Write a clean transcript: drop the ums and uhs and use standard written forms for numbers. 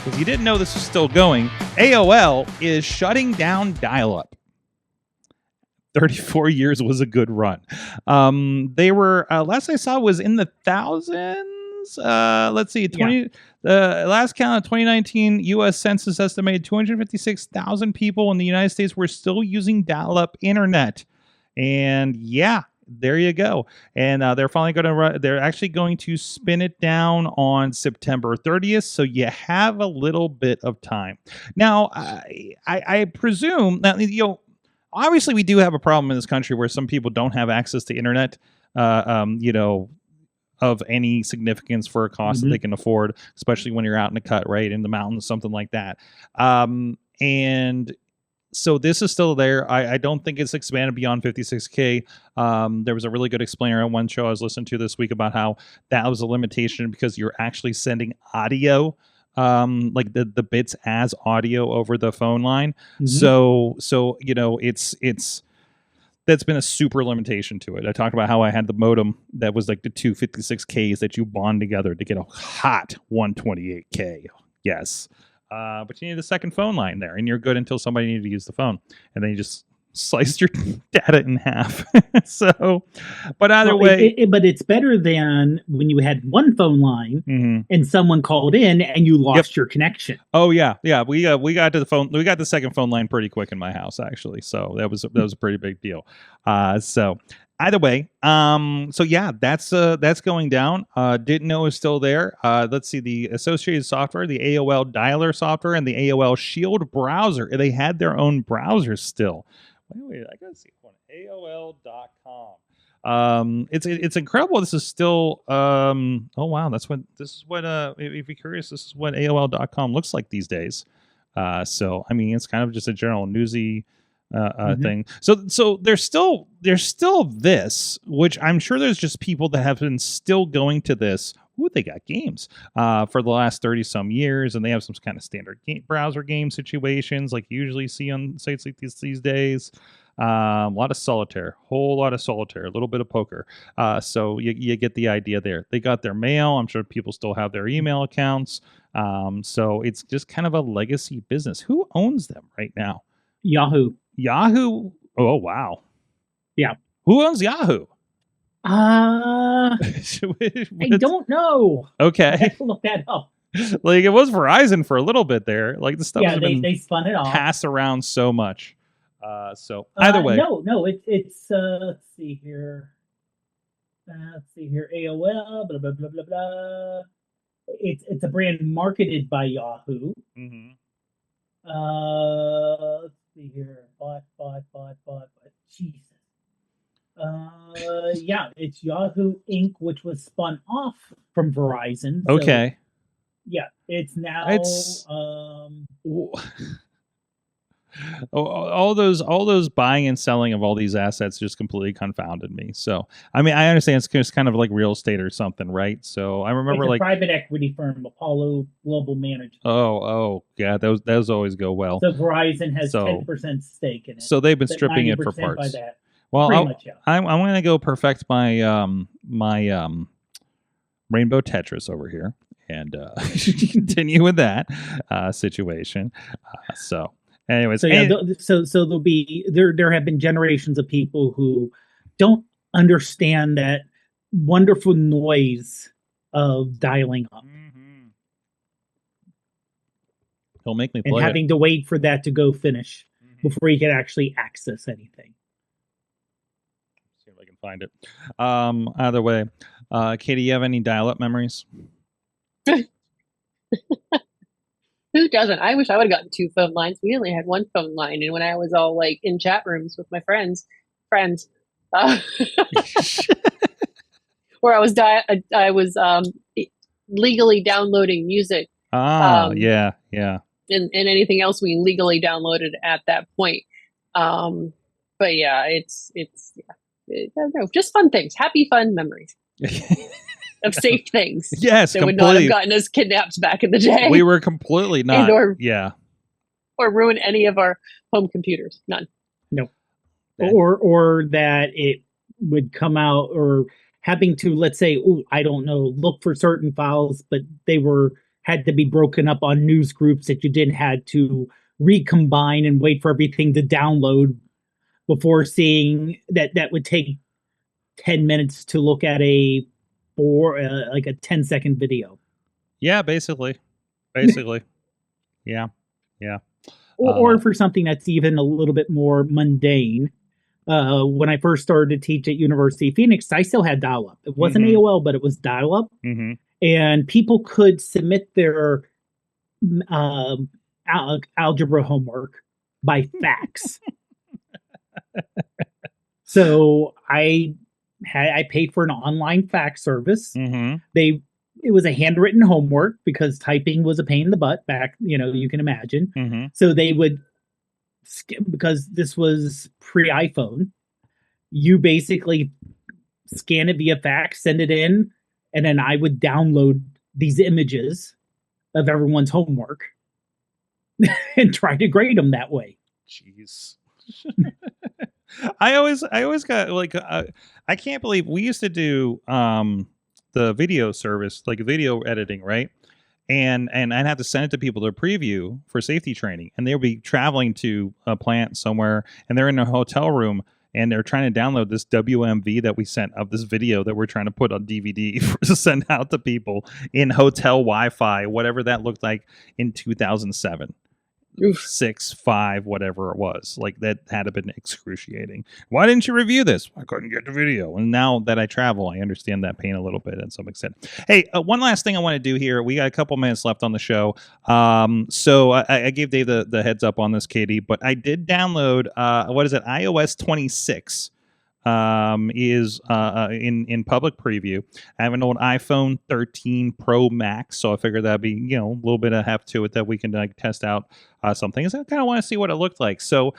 if you didn't know this was still going, AOL is shutting down dial-up. 34 years was a good run. They were, last I saw was in the thousands. Let's see, the last count of 2019 U.S. Census estimated 256,000 people in the United States were still using dial-up internet. And yeah, there you go. And they're finally going to they're actually going to spin it down on September 30th. So you have a little bit of time. Now, I presume that, obviously we do have a problem in this country where some people don't have access to internet, of any significance for a cost that they can afford, especially when you're out in the cut, right, in the mountains, something like that. And so this is still there. I don't think it's expanded beyond 56K. There was a really good explainer on one show I was listening to this week about how that was a limitation because you're actually sending audio, like the bits as audio over the phone line. So it's that's been a super limitation to it. I talked about how I had the modem that was like the two 56Ks that you bond together to get a hot 128K. Yes. But you need a second phone line there, and you're good until somebody needed to use the phone. And then you just sliced your data in half. So, but either way. But it's better than when you had one phone line and someone called in and you lost your connection. Oh, yeah. Yeah. We got to the phone. We got the second phone line pretty quick in my house, actually. So that was a pretty big deal. So either way, so yeah, that's going down. Didn't know it was still there. Let's see, the associated software, the AOL Dialer software, and the AOL Shield browser. They had their own browsers still. Wait, I gotta see one. AOL.com. It's incredible. This is still. Oh wow, this is what. If you're curious, this is what AOL.com looks like these days. So I mean, it's kind of just a general newsy thing. So there's still this, which I'm sure there's just people that have been still going to this. Ooh, they got games for the last 30 some years, and they have some kind of standard browser game situations like you usually see on sites like these days. A lot of solitaire, whole lot of solitaire, a little bit of poker. So you get the idea there. They got their mail. I'm sure people still have their email accounts. So it's just kind of a legacy business. Who owns them right now? Yahoo. Oh, wow. Yeah. Who owns Yahoo? I don't know. Okay. I have to look that up. Like, it was Verizon for a little bit there. Like, the stuff they spun it off. Passed around so much. So either way. No, it's let's see here. AOL, blah blah blah blah blah. It's a brand marketed by Yahoo. Let's see here. Bought. Jesus. Yeah, it's Yahoo Inc., which was spun off from Verizon. So, okay. Yeah, it's now. All those buying and selling of all these assets just completely confounded me. So, I mean, I understand it's just kind of like real estate or something, right? So I remember it's a private equity firm, Apollo Global Management. Oh, yeah, those always go well. So Verizon has 10% stake in it. So they've been stripping it for parts. By that. Well, I'm going to go perfect my my Rainbow Tetris over here and continue with that situation. So. Anyways, so yeah, so there'll be there have been generations of people who don't understand that wonderful noise of dialing up. He'll make me play and having to wait for that to go finish before you can actually access anything. See if I can find it. Either way, Katie, you have any dial-up memories? Who doesn't? I wish I would have gotten two phone lines. We only had one phone line, and when I was all like in chat rooms with my friends, where I was legally downloading music. Yeah. And anything else we legally downloaded at that point. But yeah, it's just fun things, happy fun memories. Of safe things. Yes, that would not have gotten us kidnapped back in the day. We were completely not. Or ruin any of our home computers. None. No. Or that it would come out, or having to, let's say, I don't know, look for certain files, but they were had to be broken up on news groups that you didn't had to recombine and wait for everything to download before seeing that would take 10 minutes to look at a like a 10-second video. Yeah, basically. Yeah. Or for something that's even a little bit more mundane. When I first started to teach at University of Phoenix, I still had dial-up. It wasn't AOL, but it was dial-up. And people could submit their algebra homework by fax. So I paid for an online fax service. It was a handwritten homework because typing was a pain in the butt back, you can imagine. So they would, because this was pre-iPhone, you basically scan it via fax, send it in, and then I would download these images of everyone's homework and try to grade them that way. Jeez. I always got like I can't believe we used to do the video service, like video editing, right? And I'd have to send it to people to preview for safety training, and they'll be traveling to a plant somewhere, and they're in a hotel room, and they're trying to download this WMV that we sent of this video that we're trying to put on DVD to send out to people in hotel Wi-Fi, whatever that looked like in 2007. 6, 5, whatever it was. Like, that had to have been excruciating. Why didn't you review this? I couldn't get the video. And now that I travel, I understand that pain a little bit at some extent. Hey, one last thing I want to do here. We got a couple minutes left on the show. So I gave Dave the heads up on this, Katie, but I did download, iOS 26. Is in public preview. I have an old iPhone 13 Pro Max, so I figured that'd be a little bit of heft to it that we can test out something. I kind of want to see what it looked like. So